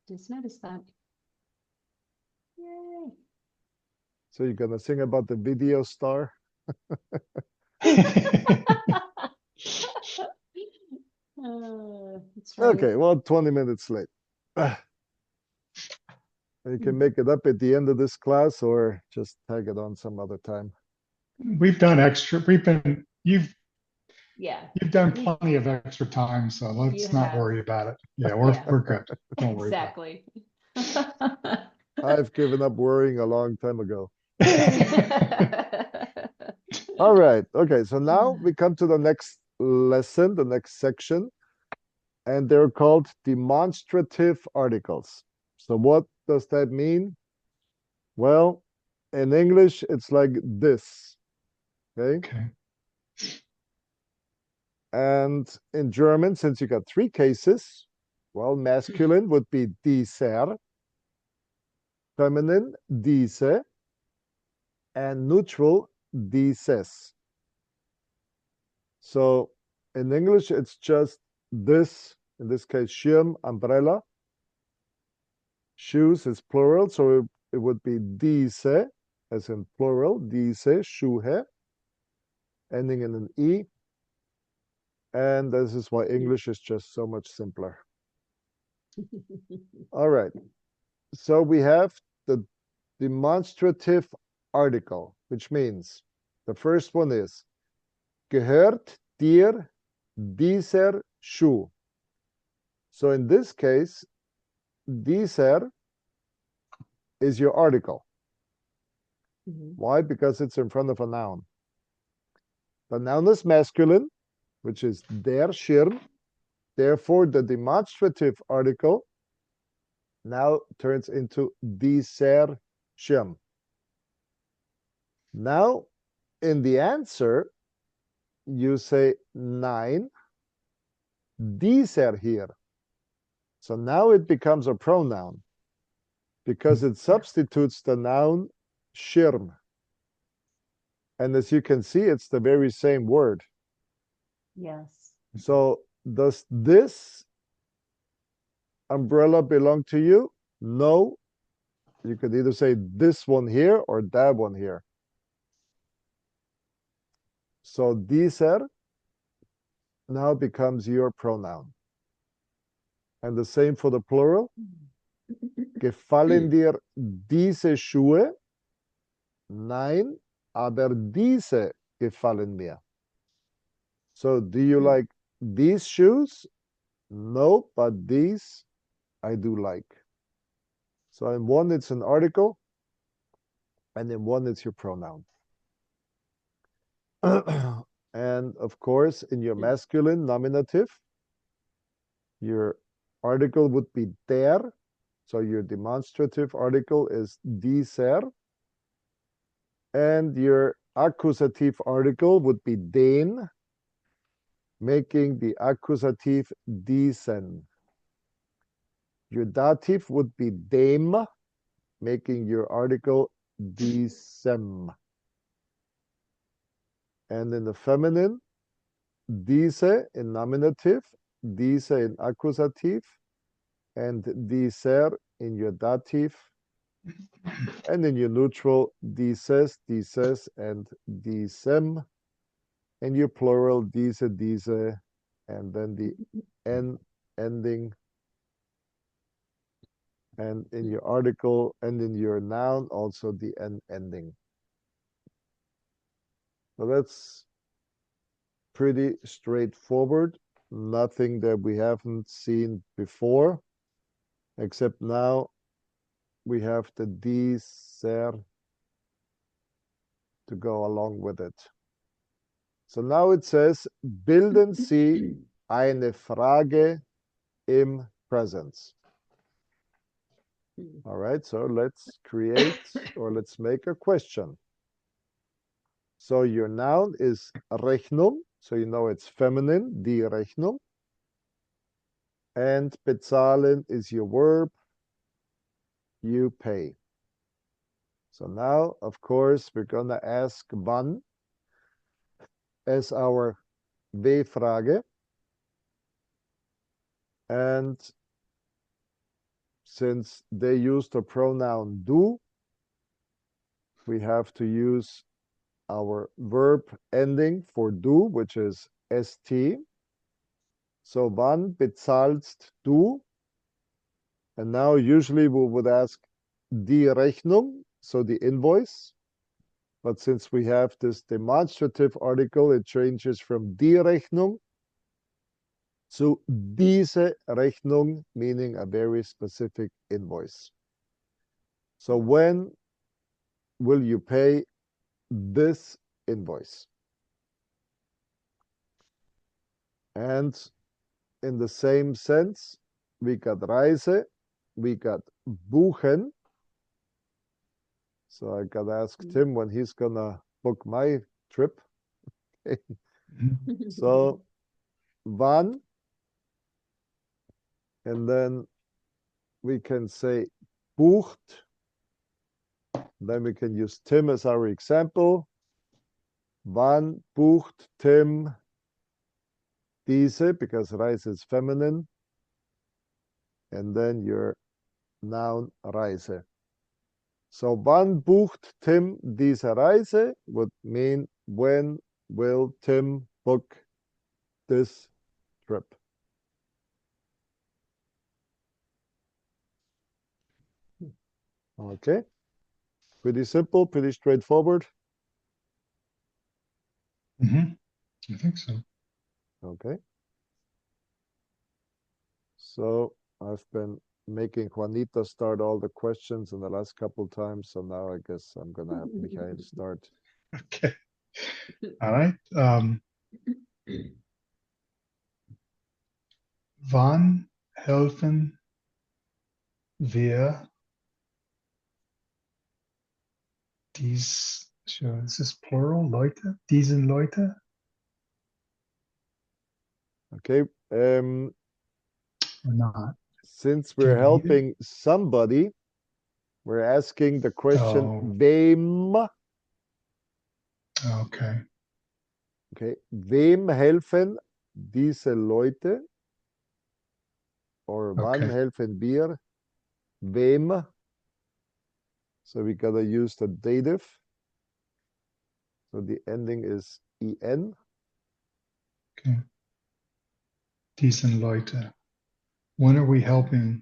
Just noticed that. Yay. So you're gonna sing about the video star? It's funny. Okay, well, 20 minutes late. You can make it up at the end of this class or just tag it on some other time. We've done extra. You've Yeah. done plenty of extra time, so let's You not have. worry about it. Yeah, Yeah. we're good. Don't worry about Exactly. I've given up worrying a long time ago. it. All right. Okay. So now we come to the next lesson, the next section, and they're called demonstrative articles. So what does that mean? Well, in English, it's like this. Okay. Okay. And in German, since you got three cases, well, masculine would be dieser, feminine, diese, and neutral, dieses. So in English, it's just this, in this case, Schirm, umbrella. Shoes is plural, so it would be diese, as in plural, diese, Schuhe, ending in an E. And this is why English is just so much simpler. All right. So we have the demonstrative article, which means the first one is gehört dir dieser Schuh? So in this case, dieser is your article. Why? Because it's in front of a noun. The noun is masculine, which is der Schirm. Therefore, the demonstrative article now turns into dieser Schirm. Now, in the answer, you say nein, dieser hier. So now it becomes a pronoun because it substitutes the noun Schirm. And as you can see, it's the very same word. Yes. So does this umbrella belong to you? No. You could either say this one here or that one here. So dieser now becomes your pronoun. And the same for the plural. Gefallen dir diese Schuhe? Nein, aber diese gefallen mir. So do you like these shoes? No, but these I do like. So in one, it's an article, and in one, it's your pronoun. And of course, in your masculine nominative, your article would be der. So your demonstrative article is dieser. And your accusative article would be den, making the accusative diesen. Your dative would be dem, making your article diesem. And in the feminine, diese in nominative, diese in accusative, and dieser in your dative, and in your neutral, dieses, dieses, and diesem, and your plural, diese, diese, and then the n ending, and in your article and in your noun, also the n ending. So that's pretty straightforward. Nothing that we haven't seen before, except now we have the dieser to go along with it. So now it says, bilden Sie eine Frage im Präsens. All right, so let's create or let's make a question. So your noun is Rechnung, so you know it's feminine, die Rechnung. And bezahlen is your verb, you pay. So now, of course, we're going to ask wann as our W-Frage. And since they use the pronoun du, we have to use our verb ending for du, which is st. So wann bezahlst du? And now usually we would ask die Rechnung, so the invoice. But since we have this demonstrative article, it changes from die Rechnung to diese Rechnung, meaning a very specific invoice. So when will you pay this invoice? And in the same sense, we got Reise, we got buchen. So I got to ask Tim when he's gonna book my trip. So wann, and then we can say bucht. Then we can use Tim as our example. Wann bucht Tim diese, because Reise is feminine. And then your noun Reise. So wann bucht Tim diese Reise would mean when will Tim book this trip? Okay. Pretty simple, pretty straightforward. I think so. Okay. So I've been making Juanita start all the questions in the last couple times. So now I guess I'm going to have Michael start. Okay. All right. Wann helfen wir sure, is this plural, Leute? Diesen Leute? Okay. Or not? Since Can we're we helping somebody, we're asking the question, Oh. wem? Okay. Okay. Wem helfen diese Leute? Or wann Okay. helfen wir? Wem? So we gotta use the dative. So the ending is en. Okay. Diesen Leute. When are we helping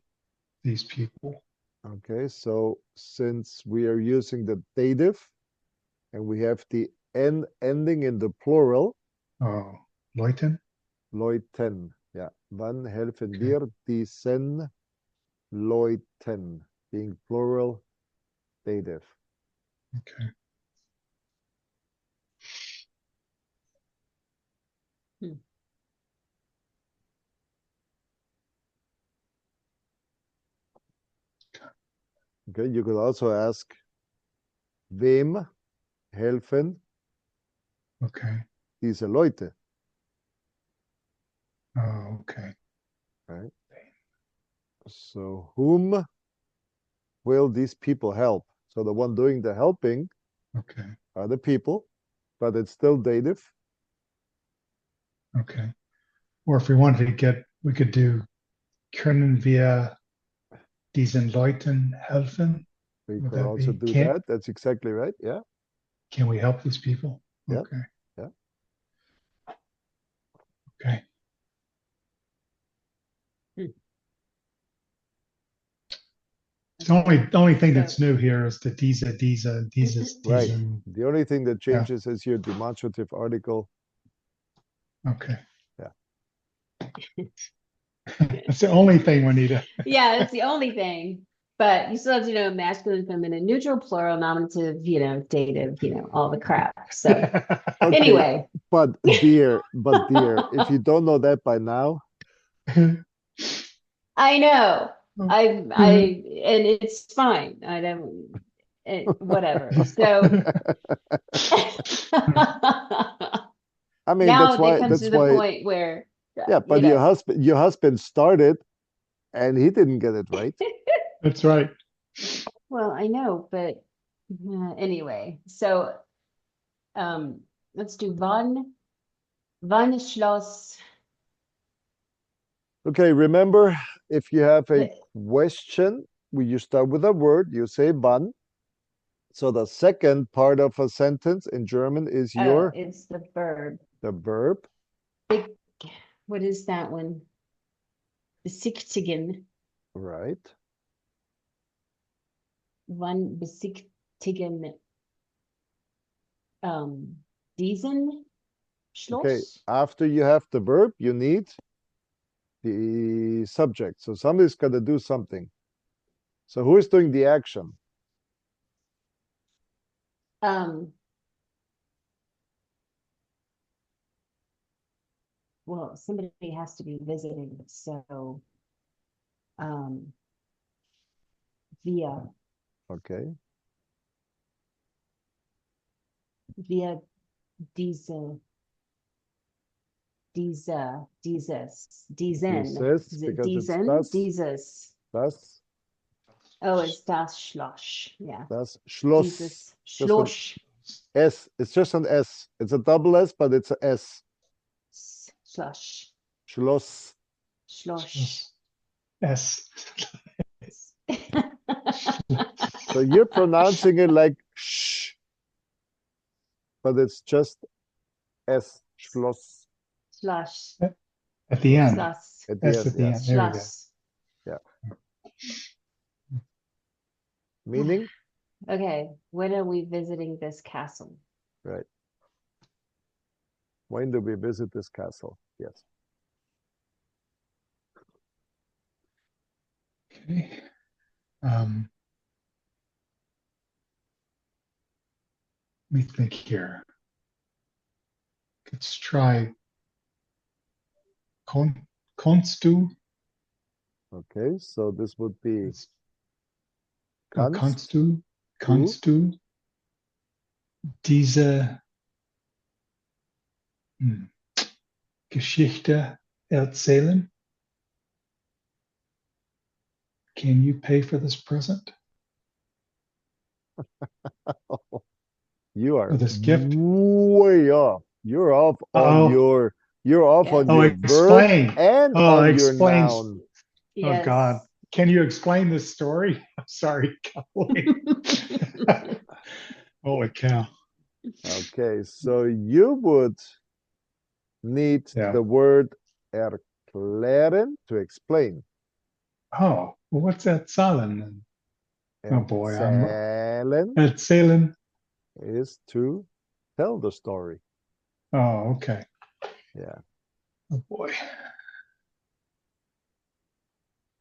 these people? Okay, so since we are using the dative and we have the n ending in the plural, Oh, Leuten? Leuten. Yeah. Wann helfen Okay. wir diesen Leuten? Being plural, dative. Okay. Okay, you could also ask, wem helfen Okay. diese Leute? Oh, okay. Right? So whom will these people help? So the one doing the helping Okay. are the people, but it's still dative. Okay. Or if we wanted to we could do, können wir diesen Leuten helfen? We Would could that also be- do can't- that. That's exactly right. Yeah. Can we help these people? Yeah. Okay. Yeah. Okay. The only thing that's new here is the dieses, Right. diesen. The only thing that changes is your demonstrative article. Okay. Yeah. That's the only thing we need to. Yeah, that's the only thing. But you still have to know masculine, feminine, neutral, plural, nominative, dative, all the crap. So Okay, anyway, but dear, if you don't know that by now, I know. Oh. And it's fine. I don't whatever. So I mean now that's why it comes to the point where yeah, but your husband started and he didn't get it right. That's right. well, I know, but anyway, so let's do wann Schloss. Okay, remember, if you have a question you start with a word, you say wann. So the second part of a sentence in German is Oh, it's the verb. the verb. Big, what is that one? Besichtigen. Right. Wann besichtigen diesen Schloss? Okay. After you have the verb, you need the subject. So somebody's got to do something. So who is doing the action? Well, somebody has to be visiting, so via Okay. via diese diesen Dieses, is it because it's diesen das, dieses das, oh it's das Schloss, yeah, das Schloss. dieses Just an Schloss S. It's just an S. It's a double S, but it's a S. Schloss Schloss. Schloss S. So you're pronouncing it like sh, but it's just S. Schloss. Schloss At the end. Schloss At the S end, at the yes. end. There you go. Schloss. Meaning? Okay, when are we visiting this castle? Right. When do we visit this castle? Yes. Okay. Let me think here. Let's try kannst du? Okay, so this would be Kannst du diese Geschichte erzählen? Can you pay for this present? You are Or this gift? way off. You're off on Uh-oh. your Yeah. on Oh, your verb explain. and Oh, on your explain. noun. Oh God. Can you explain this story? I'm sorry, Colleen. Holy cow. Okay, so you would need Yeah. the word erklären to explain. Oh, well, what's that Zahlen? Oh boy, I'm Erzählen erzählen. is to tell the story. Oh, okay. Yeah. Oh boy.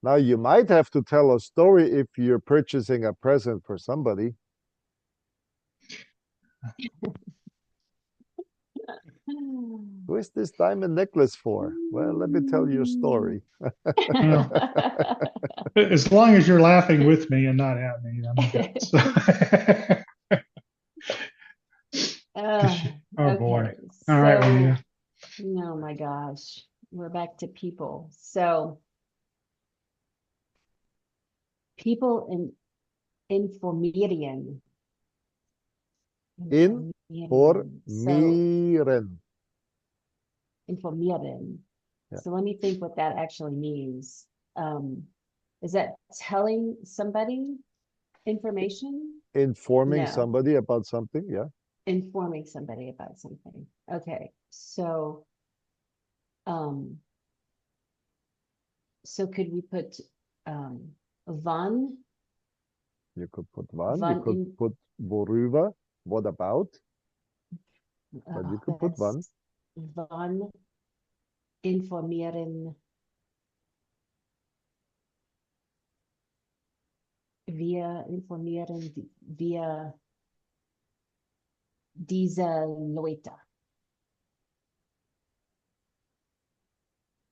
Now you might have to tell a story if you're purchasing a present for somebody. Who is this diamond necklace for? Well, let me tell you a story. Well, as long as you're laughing with me and not at me, I'm good. So- oh boy. Okay, All right, so Juanita. oh my gosh, we're back to people. So people informieren. Informieren. Informieren. Yeah. So let me think what that actually means. Is that telling somebody information? Informing No. somebody about something, yeah. Informing somebody about something. Okay, so could we put wann? You could put wann, you Wann could put worüber, what about, but you could put wann. Wann informieren wir diese Leute.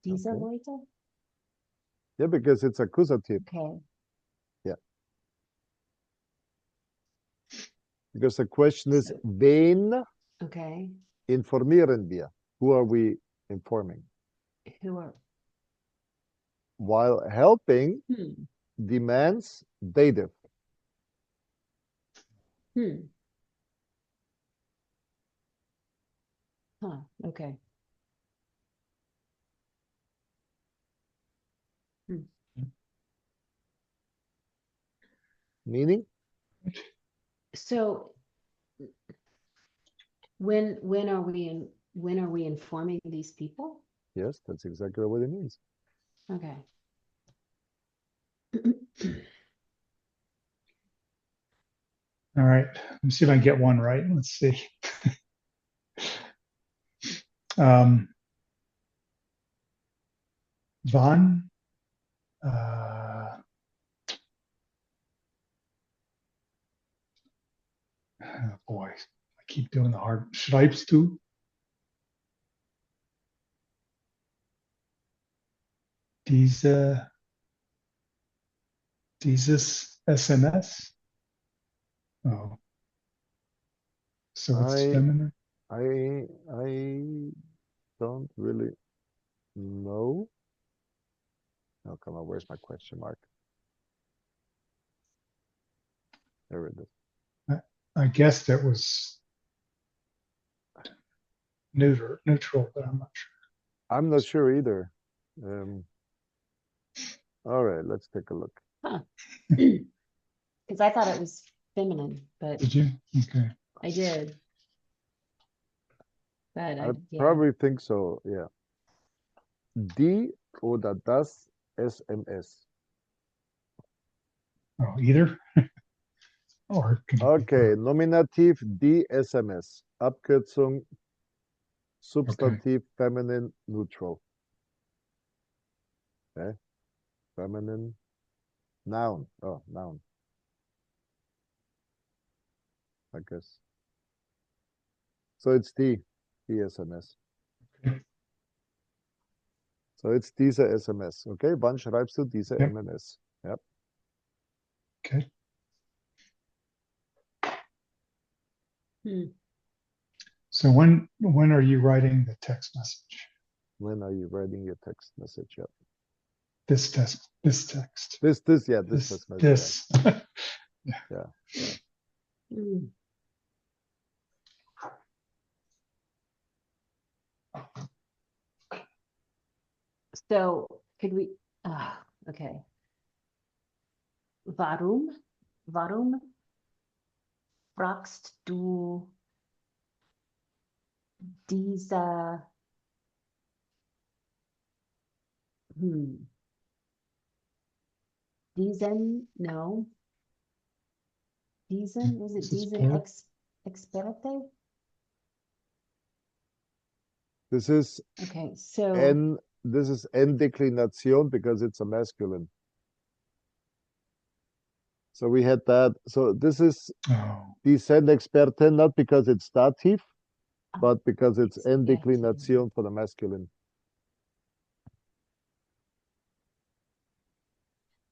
Diese Okay. Leute? Yeah, because it's accusative. Okay. Yeah. Because the question is, So- wen Okay. informieren wir? Who are we informing? Who are While helping demands dative. Huh, okay. Meaning? So when are we informing these people? Yes, that's exactly what it means. Okay. All right. Let me see if I can get one right. Let's see. Um, Wann, oh boy, I keep doing the hard. Schreibst du? Dieses SMS? Oh, so it's I feminine. I don't really know. Oh, come on, where's my question mark? There it is. I guessed it was neutral, but I'm not sure. I'm not sure either. All right, let's take a look. Huh. Because I thought it was feminine, but Did you? Okay. I did. But I yeah. probably think so, yeah. Die oder das SMS. Oh, either? Or can it be Okay, both? Nominativ die SMS. Abkürzung Okay. Substantiv feminine neutral. Okay, feminine noun. Oh, noun. I guess. So it's die SMS. Okay. So it's diese SMS. Okay, wann schreibst du diese Yep. MMS? Yep. Okay. Hmm. So when are you writing the text message? when are you writing your text message? Yep. This text. This text message. This. Yeah. Hmm. So could we, okay. Warum fragst du dieser, no, is it This is diesen plural. experte? This is Okay, so, N, this is N declination because it's a masculine. So we had that. So this is Oh, die Sendexperte, not because it's dative, Ah, but because it's N experte. declination for the masculine.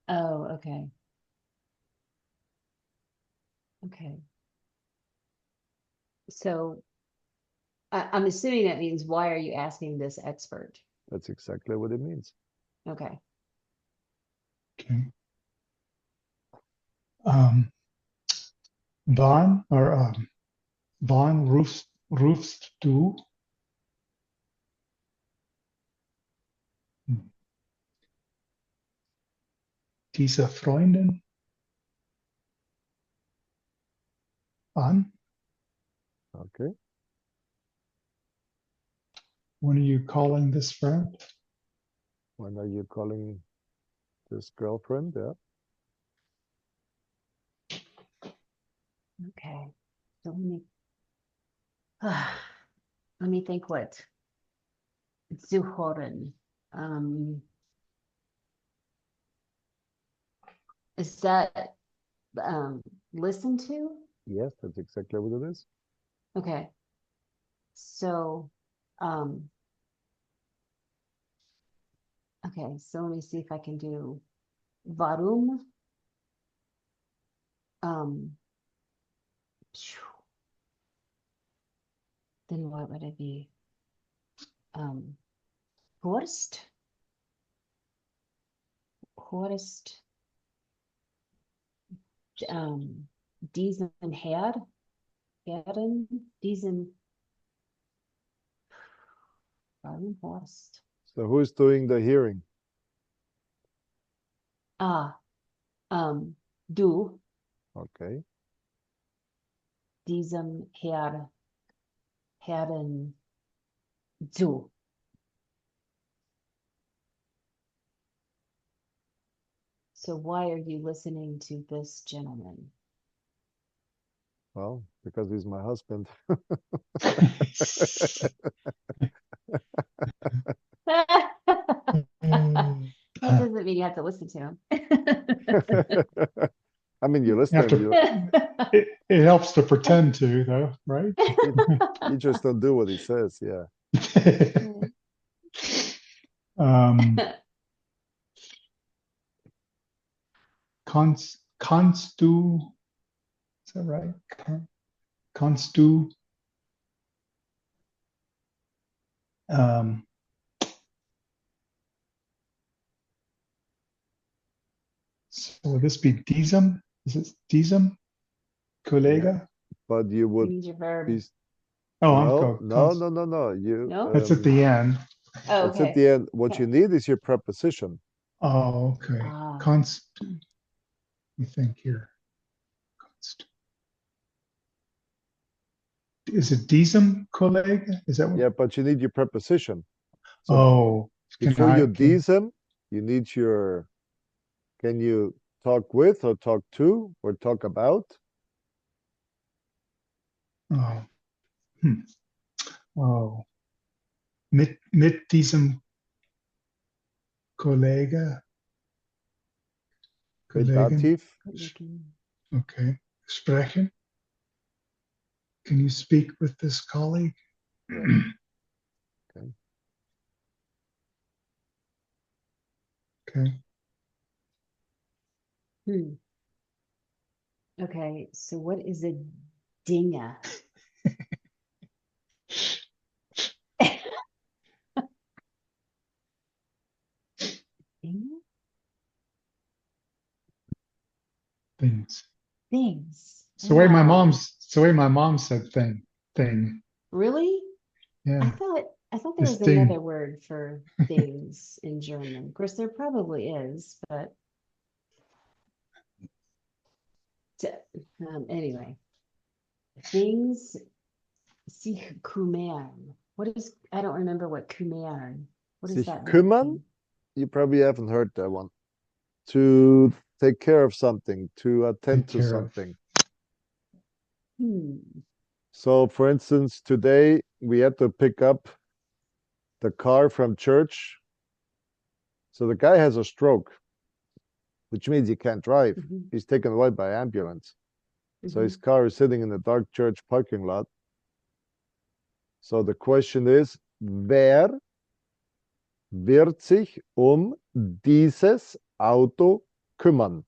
Oh, okay. Okay. So I'm assuming that means, why are you asking this expert? That's exactly what it means. Okay. okay. Wann rufst du diese Freundin an? Okay. When are you calling this friend? When are you calling this girlfriend? Yeah. Okay. So let me think what Zuhören. Is that listen to? Yes, that's exactly what it is. Okay. So okay, so let me see if I can do warum. Then what would it be? Horst? Horst, diesen Herren, warum Horst? So who is doing the hearing? Ah, du, Okay. Diesem Herren zu. So why are you listening to this gentleman? Well, because he's my husband. That Mm. doesn't mean you have to listen to him. I mean, you You listen have to to, him, it helps to pretend to, though, right? you just don't do what he says. Yeah. um, kannst du, is that right? Kannst du, um, so would this be diesem? Is it diesem, Kollege? But you You would need your verb. be, Oh, I'm no, go. no, no, no, no. You, No? That's at the end. Oh, it's at okay. the end. What Okay. you need is your preposition. Oh, okay. Ah. Kannst, you think here. Kannst. Is it diesem, Kollege? Is that what? Yeah, but you need your preposition. So Oh, before you diesem, you need your, can you talk with or talk to or talk about? oh, oh, mit diesem Kollege, Mit Kollegen, Dativ. okay, sprechen. Can you speak with this colleague? Yeah. Okay. Okay. Okay, so what is a dinga? Dinga? Things. Things. It's the way my Oh, mom's. It's the way my mom said thing. really? I Yeah. thought there This was thing. another word for things in German. Of course, there probably is, but anyway, things. Sich kümmern. What is? I don't remember what kümmern. What does Sich that kümmern? mean? You probably haven't heard that one. To take care of something, to attend Take to care of. something. Hmm. So, for instance, today we had to pick up the car from church. So the guy has a stroke, which means he can't drive. Mhm. He's taken away by ambulance. So his Mhm. car is sitting in the dark church parking lot. So the question is, wer wird sich dieses Auto kümmern?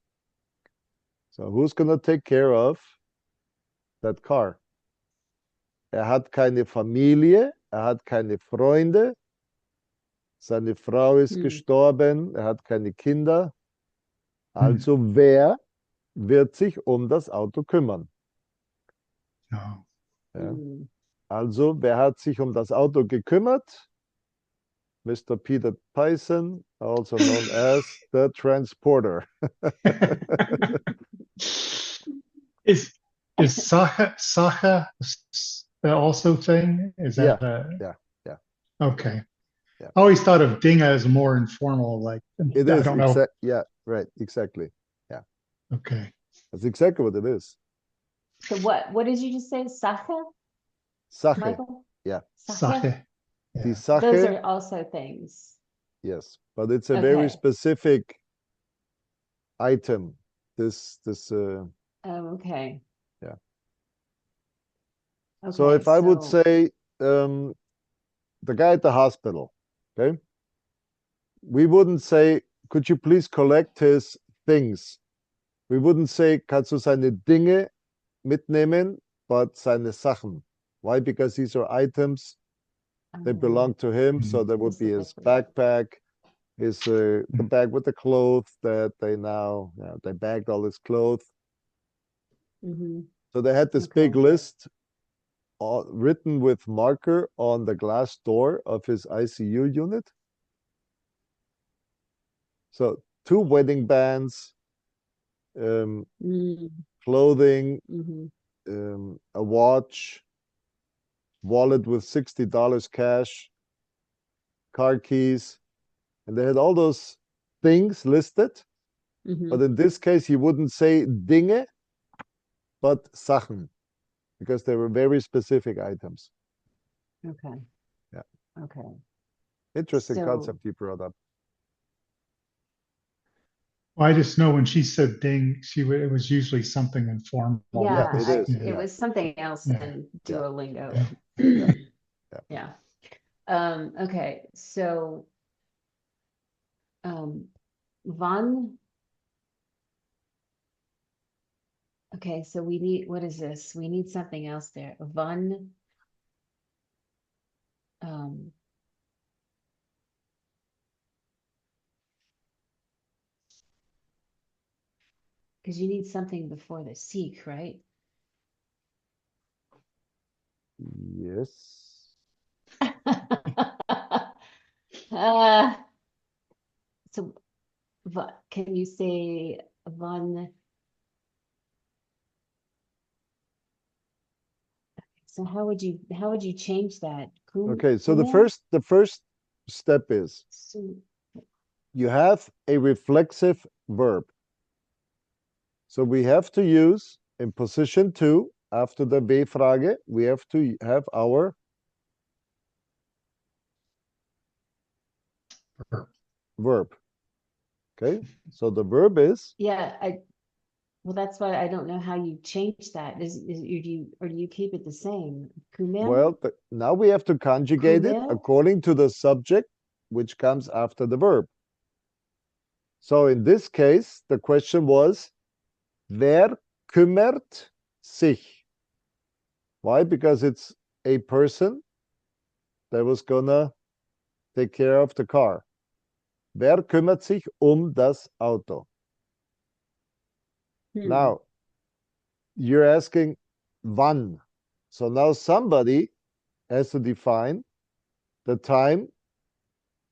So who's going to take care of that car? Hat keine Familie, hat keine Freunde, seine Frau ist gestorben, hat keine Kinder. Also wer wird sich das Auto kümmern? No. Ja. Also wer hat sich das Auto gekümmert? Mr. Peter Python, also known as the transporter. is Sache also thing? Is that yeah. Okay. Yeah. I always thought of Dinga as more informal, like It I is don't know. Yeah, right, exactly. Yeah. Okay. That's exactly what it is. So what did you just say? Sache? Sache. Michael? Yeah. Sache. Die Yeah. Sache. Those are also things. Yes, but it's a very specific item. This Oh, okay. Yeah. Okay, So if I would say the guy at the hospital, okay, we wouldn't say, could you please collect his things? We wouldn't say, kannst du seine Dinge mitnehmen, but seine Sachen. Why? Because these are items that belong to him. So that would be his backpack, his the bag with the clothes that they now, they bagged all his clothes. So they had this big list written with marker on the glass door of his ICU unit. So 2 wedding bands, Mm, clothing, mhm. a watch, wallet with $60 cash, car keys, and they had all those things listed. But Mhm. in this case, you wouldn't say Dinge, but Sachen, because they were very specific items. Okay. Yeah. Okay. Interesting So concept you brought up. Well, I just know when she said ding, it was usually something informal. yeah, it is. it Yeah. was something else Yeah. in Yeah. Duolingo. Yeah. Yeah. Okay. So wann. Okay, so we need, what is this? We need something else there. Wann. Because you need something before the seek, right? Yes. uh, so can you say wann? So how would you change that? Okay, so the Kumer? first step is So, you have a reflexive verb. So we have to use in position 2 after the W-Frage, we have to have our verb. Okay, so the verb is, yeah, well, that's why I don't know how you change that. Do you keep it the same? Kumer? well, now we have to conjugate it Kumer? according to the subject, which comes after the verb. So in this case, the question was, wer kümmert sich? Why? Because it's a person that was gonna take care of the car. Wer kümmert sich das Auto? Now, you're asking wann. So now somebody has to define the time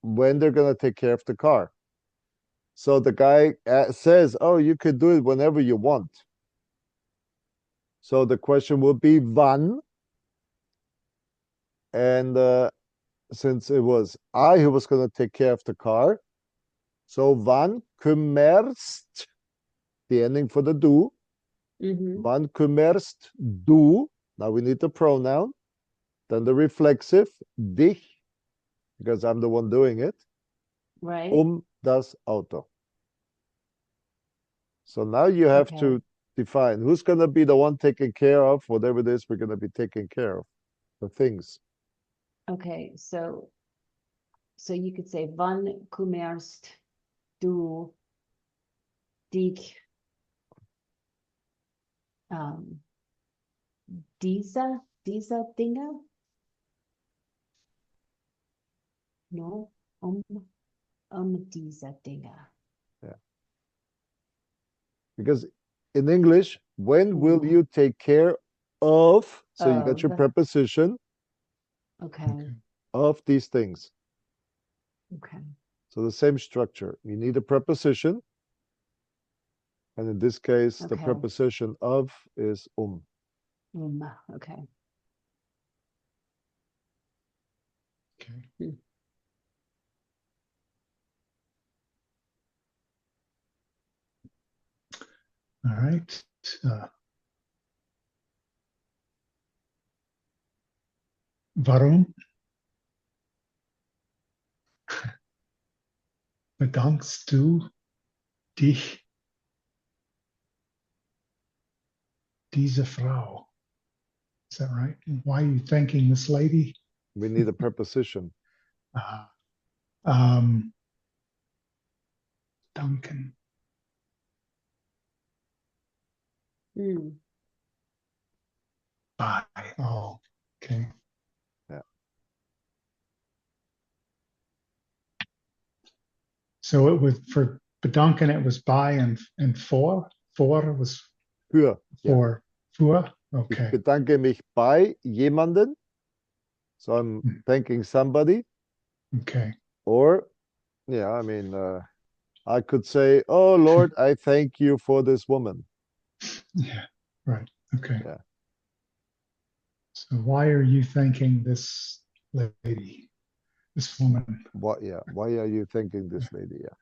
when they're going to take care of the car. So the guy says, oh, you could do it whenever you want. So the question would be wann. And since it was I who was going to take care of the car, so wann kümmerst, the ending for the du, wann kümmerst du, now we need the pronoun, then the reflexive, dich, because I'm the one doing it, Right. Das Auto. So now you have to define who's going to be the one taking care of whatever it is we're going to be taking care of, the things. Okay, so you could say wann kümmerst du dich dieser Dinge? No, dieser Dinge. Yeah. Because in English, when will you take care of? So you got your preposition. Okay. Of these things. Okay. So the same structure. You need a preposition. And in this case, the preposition of is Okay. Okay. All right. Warum bedankst du dich diese Frau? Is that right? Why are you thanking this lady? We need a preposition. Duncan. Bye. Oh, okay. Yeah. So it was for bedanken, it was by and for. For was Für. For. Für. Okay. Ich bedanke mich bei jemanden. So I'm thanking somebody. Okay. Or, yeah, I mean, I could say, "Oh Lord, I thank you for this woman." Yeah, right. Okay. Yeah. So why are you thanking this lady, this woman? What? Yeah. Why are you thanking this lady? Yeah.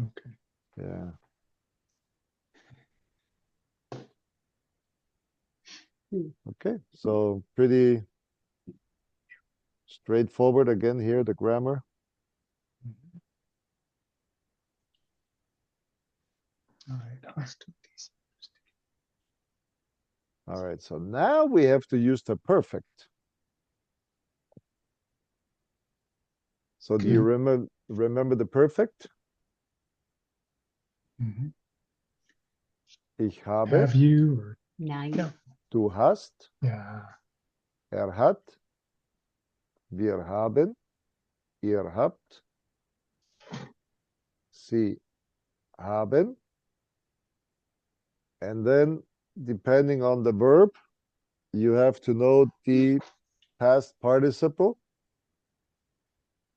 Okay. Yeah. Okay. So pretty straightforward again here, the grammar. Mhm. All right. Hostilities. All right. So now we have to use the perfect. So do you Okay. remember the perfect? Mhm. Ich habe, Have you or Nein. du hast, yeah. hat, wir haben, ihr habt, sie haben. And then depending on the verb, you have to know the past participle.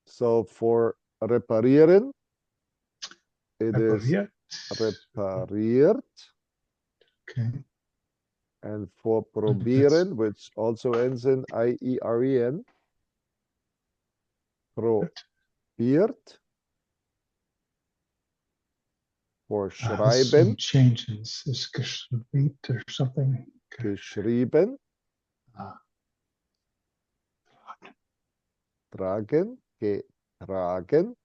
So for reparieren, it is Repariert. repariert. Okay. And for That's probieren, which also ends in ieren, it. probiert. For There's some schreiben, changes. Is geschrieben or something? Okay. geschrieben. Ah, Tragen, getragen.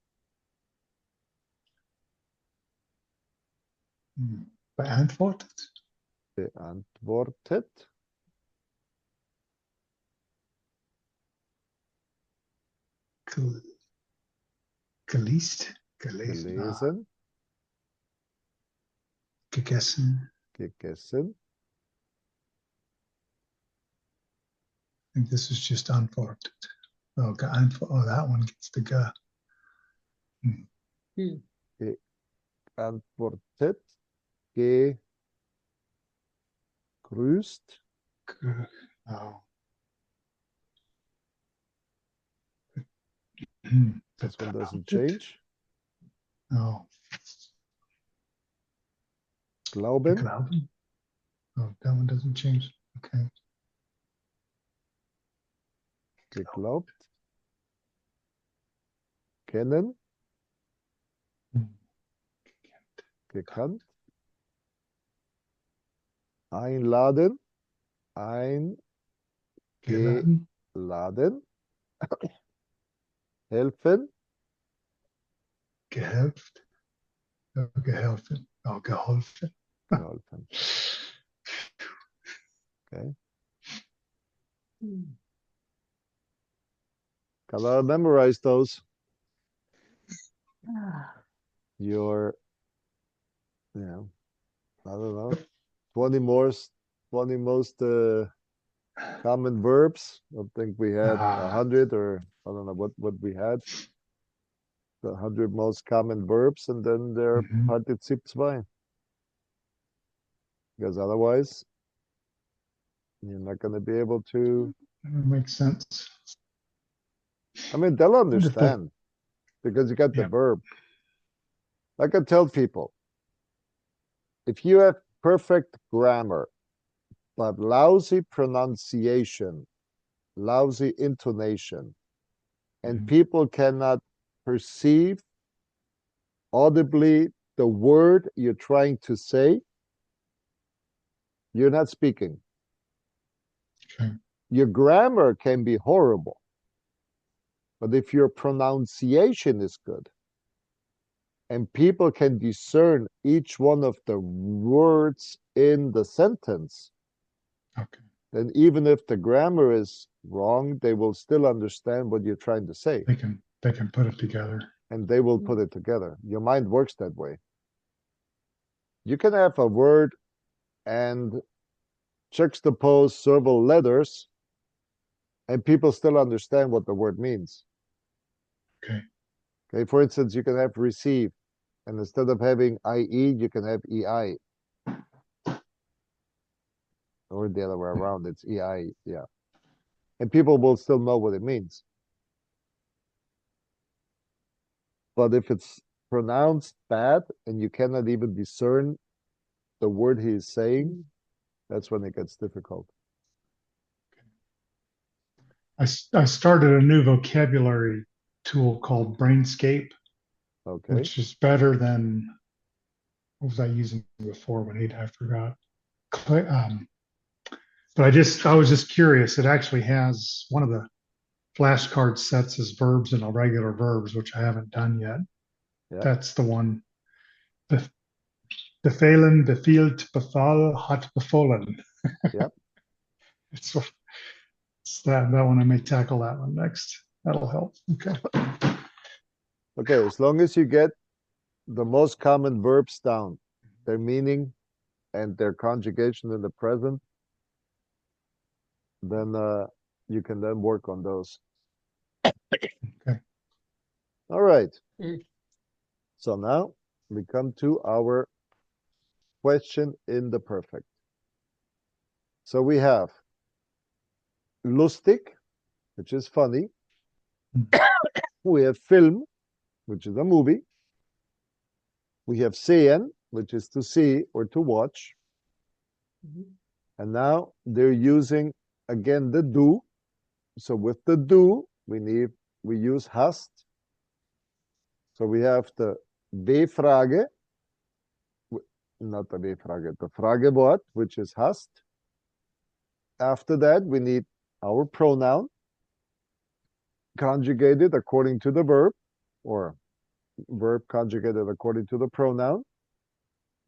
beantwortet. Beantwortet. Gel geleast. Gelesen. Gelesen, Gegessen. gegessen. I think this is just antwortet. Oh, oh, that one gets the ga. Geantwortet, gegrüßt. Oh. This one doesn't change. Oh. Glauben, Glauben. Oh, that one doesn't change. Okay. geglaubt. Kennen, gekannt. Einladen, Geladen. eingeladen. Helfen, Gehelft. Oh, gehelfen. Oh, geholfen. geholfen. Okay. Gotta memorize those. Your, you know, I don't know, 20 most common verbs. I think we had 100, or I don't know what we had. The 100 most common verbs, and then their Partizip 2. Because otherwise, you're not going to be able to. That makes sense. I mean, they'll Wonder if they- understand because you got the Yeah. verb. Like I tell people, if you have perfect grammar, but lousy pronunciation, lousy intonation, and people cannot perceive audibly the word you're trying to say, you're not speaking. Okay. Your grammar can be horrible, but if your pronunciation is good and people can discern each one of the words in the sentence, Okay. then even if the grammar is wrong, they will still understand what you're trying to say, They can put it together. and they will put it together. Your mind works that way. You can have a word and juxtapose several letters, and people still understand what the word means. Okay. Okay, for instance, you can have receive, and instead of having IE, you can have EI. Or the other way around, it's EI, yeah. And people will still know what it means. But if it's pronounced bad and you cannot even discern the word he is saying, that's when it gets difficult. I started a new vocabulary tool called Brainscape, Okay. which is better than what was I using before when I forgot. But I was just curious. It actually has one of the flashcard sets as verbs and irregular verbs, which I haven't done yet. Yeah. That's the one. Befehlen, befiehlt, befahl, hat befohlen. Yep. It's that one. I may tackle that one next. That'll help. Okay. Okay, as long as you get the most common verbs down, their meaning and their conjugation in the present, then you can then work on those. Okay. All right. Mm. So now we come to our question in the perfect. So we have lustig, which is funny. We have film, which is a movie. We have sehen, which is to see or to watch. Mhm. And now they're using again the do. So with the do, we use hast. So we have the W-Frage, not the W-Frage, the Fragewort, which is hast. After that, we need our pronoun conjugated according to the verb, or verb conjugated according to the pronoun.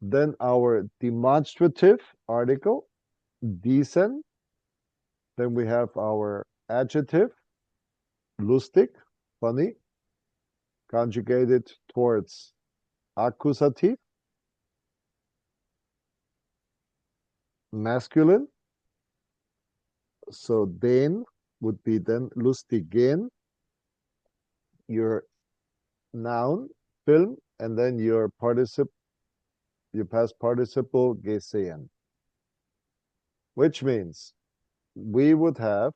Then our demonstrative article, diesen. Then we have our adjective, lustig, funny, conjugated towards accusative, masculine. So den would be then lustigen, your noun, film, and then your past participle gesehen. Which means we would have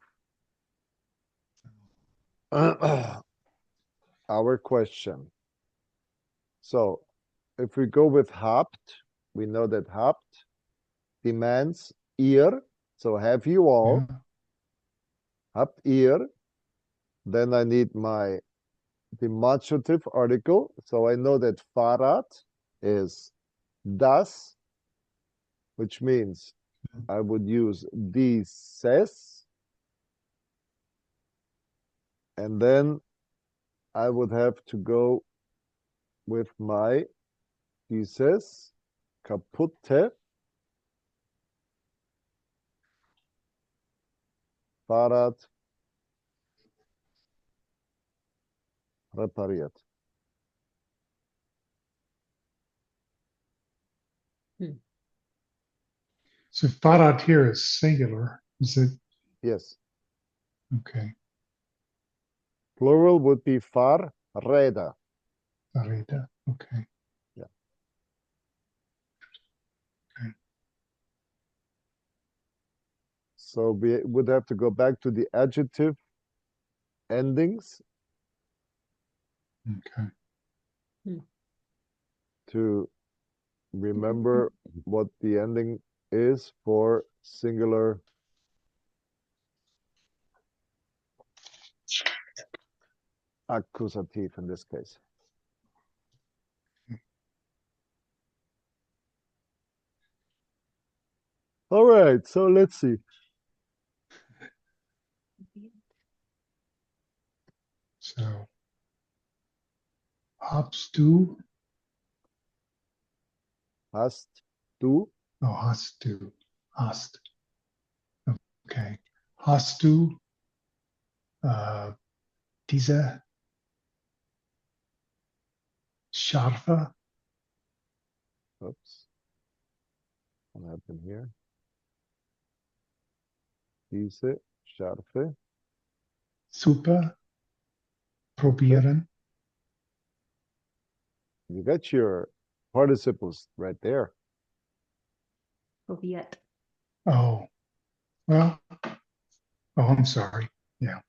our question. So if we go with habt, we know that habt demands ihr. So have you all? Yeah. Habt ihr? Then I need my demonstrative article. So I know that Fahrrad is das, which means I would use dieses. And then I would have to go with my dieses kaputte Fahrrad repariert. So Fahrrad here is singular. Is it Yes. okay? Plural would be Fahrräder. Fahrräder. Okay. Yeah. Okay. So we would have to go back to the adjective endings Okay. to remember what the ending is for singular accusative in this case. All right, so let's see. So hast du? Hast du? Oh, hast du. Hast. Okay. Hast du diese scharfe? Oops. What happened here? Diese scharfe. Super probieren? You got your participles right there. Probiert. Oh, well, oh, I'm sorry. Yeah.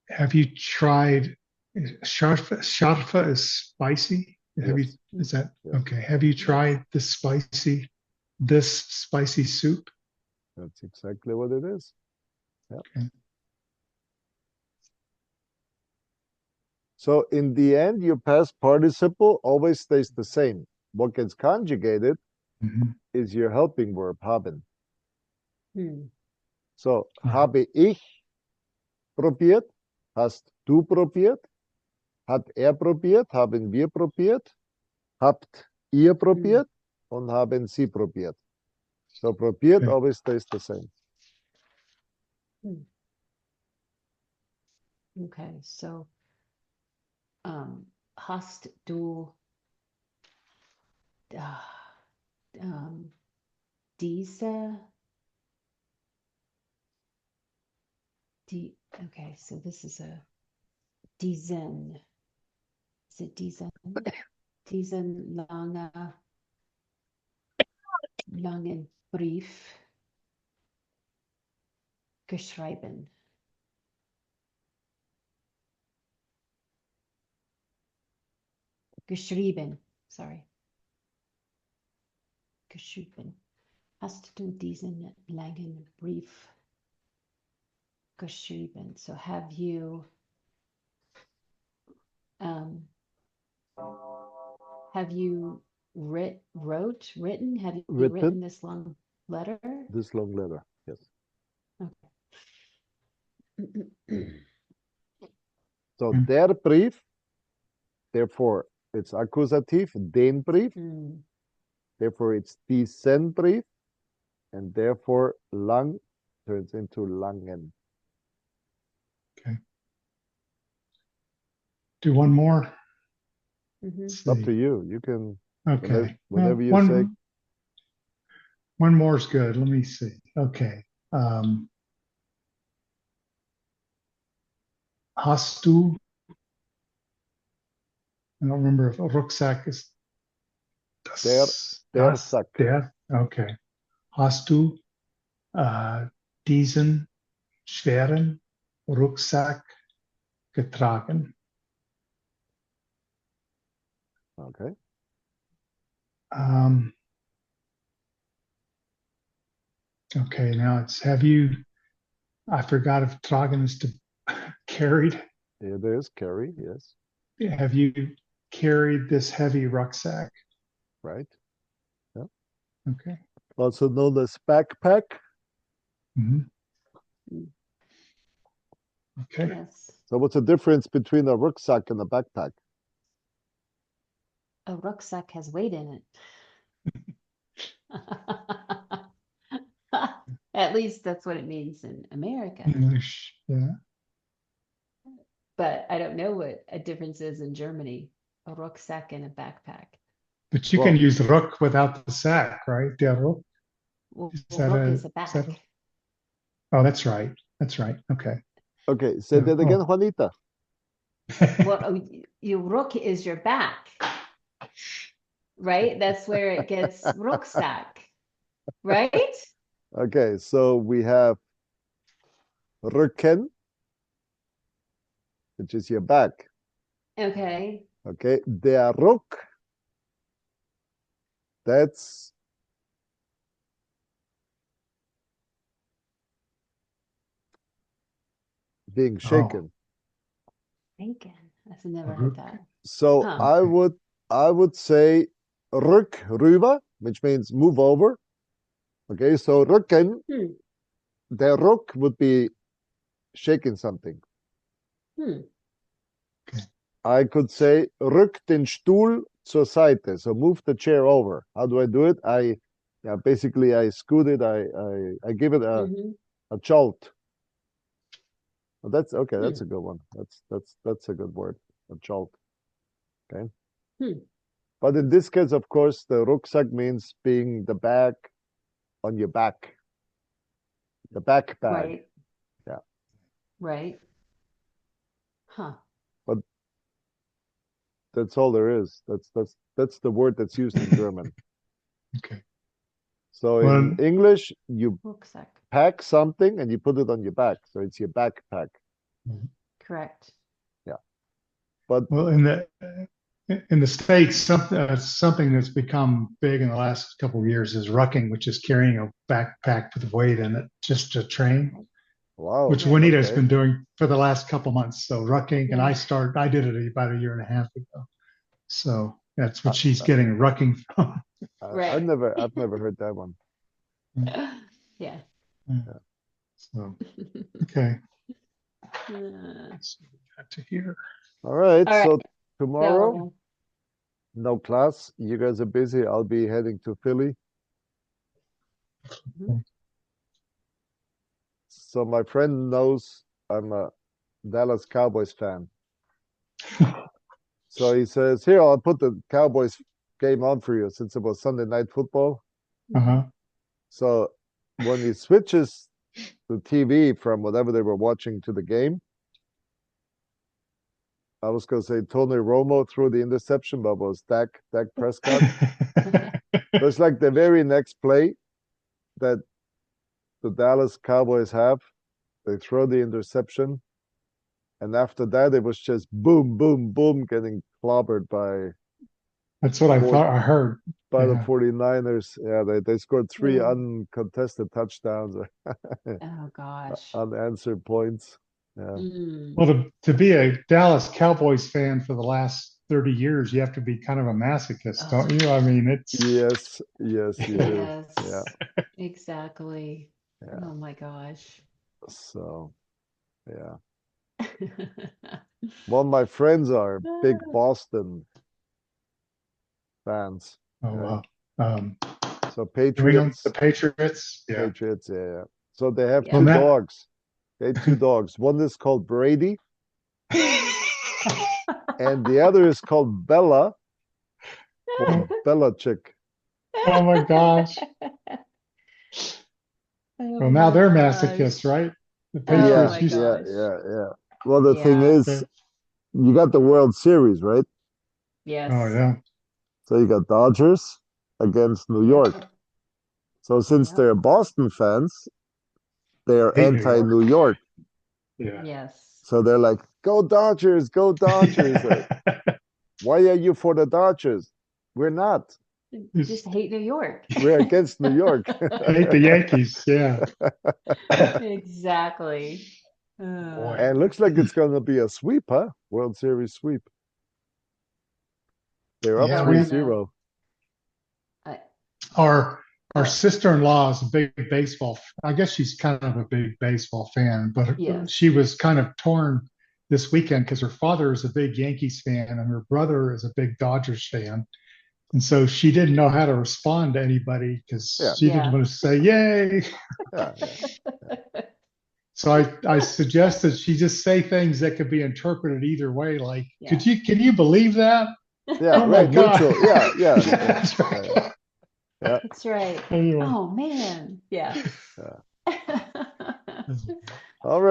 Have you tried Scharfe is spicy. Yes. Is that Yes. okay? Have you tried this spicy soup? That's exactly what it is. Yeah. Okay. So in the end, your past participle always stays the same. What gets conjugated Mhm. is your helping verb, haben. Hmm. So, Right. habe ich probiert, hast du probiert, hat er probiert, haben wir probiert, habt ihr probiert und haben sie probiert. So probiert Okay. always stays the same. Okay, so hast du diese okay, so this is a diesen. Is it diesen? Diesen langen Brief geschrieben. Geschrieben, sorry. Geschrieben. Hast du diesen langen Brief geschrieben? So have you written? Have you written this long letter? This long letter, yes. Okay. So der Brief, therefore it's accusative, den Brief, therefore it's diesen Brief, and therefore lang turns into langen. Okay. Do one more. It's up to you. You can, Okay. whatever you say. One more is good. Let me see. Okay. Hast du, I don't remember if a Rucksack is Der Sack. Okay. Hast du diesen schweren Rucksack getragen? Okay. Okay, now it's have you, I forgot if tragen is to carried. It is carry, yes. Have you carried this heavy rucksack? Right. Yeah. Okay. Also known as backpack. Mhm. Okay. Yes. So what's the difference between a rucksack and a backpack? A rucksack has weight in it. At least that's what it means in America. English, yeah. But I don't know what a difference is in Germany. A rucksack and a backpack. But you Well, can use ruck without the sack, right? Der Ruck. Well, Is that ruck a- is a is back. that Oh, that's right. That's right. Okay. okay, say that again, Juanita. Well, your ruck is your back, right? That's where it gets rucksack, right? Okay, so we have Rücken, which is your back. Okay. Okay, der Ruck, that's being shaken. Bacon. I've never heard that. So Huh. I would say rück rüber, which means move over. Okay, so Rücken, der Ruck would be shaking something. I could say rück den Stuhl zur Seite, so move the chair over. How do I do it? Basically I scoot it, I give it a jolt. Well, that's okay, that's a good one. That's a good word, a jolt. Okay. But in this case, of course, the rucksack means being the bag on your back. The back bag. Right. Yeah. Right. Huh. But that's all there is. That's the word that's used in German. Okay. So in English, you Rucksack. pack something and you put it on your back. So it's your backpack. Correct. Yeah. But Well, in the States, something that's become big in the last couple of years is rucking, which is carrying a backpack with weight in it just to train, wow, which Right. Juanita's okay. been doing for the last couple months. So rucking, and Yeah. I did it about a year and a half ago. So that's what Uh, she's getting rucking from. Right. I've never heard that one. Yeah. So, okay. Uh, So we got to here. All right, All right. so tomorrow, So, no class. You guys are busy. I'll be heading to Philly. mhm. So my friend knows I'm a Dallas Cowboys fan. So he says, here, I'll put the Cowboys game on for you since it was Sunday Night Football. Uh-huh. So when he switches the TV from whatever they were watching to the game, I was going to say Tony Romo threw the interception, but it was Dak Prescott. So it's like the very next play that the Dallas Cowboys have, they throw the interception. And after that, it was just boom, boom, boom, getting clobbered by That's what I thought I heard. the Yeah. 49ers. Yeah, they scored 3 Yeah. uncontested touchdowns, Oh gosh. unanswered points. Yeah. Mm. Well, to be a Dallas Cowboys fan for the last 30 years, you have to be kind of a masochist, don't you? I mean, it's Yes, you do. Yes. Yeah, Exactly. yeah. Oh my gosh. So, yeah. Well, my friends are big Boston fans. oh Right? wow. So New England, Patriots, the Patriots. Yeah. Patriots, yeah. So they have Yeah. Well, two Matt, dogs. They have two dogs. One is called Brady, and the other is called Bella or Belichick. oh my gosh. Oh Well, now they're my masochists, gosh. right? The Oh Yeah, Patriots my used yeah, gosh. yeah. Well, the thing Yeah. is, you got the World Series, right? Oh Yes. yeah. So you got Dodgers against New York. Yep. So since Yep. they're Boston fans, they're Hate New York. anti-New York. Yeah. Yes. So they're like, go Dodgers, go Dodgers. Why are you for the Dodgers? We're not. Just hate New York. We're against New York. Hate the Yankees. Yeah. Exactly. Boy. And looks like it's going to be a sweep, huh? World Series sweep. They're up Yeah, Oh, we- 3-0. I- Our Oh. sister-in-law is a big baseball. I guess she's kind of a big baseball fan, but Yes. she was kind of torn this weekend because her father is a big Yankees fan and her brother is a big Dodgers fan. And so she didn't know how to respond to anybody because Yeah. she didn't Yeah. want to say yay. Yeah, So I suggested she just say things that could be interpreted either way. Like, Yeah. can you believe that? yeah, Oh my right. God. Neutral. Yeah. That's right. Yeah. That's right. Anyway. Oh man. Yeah. All right.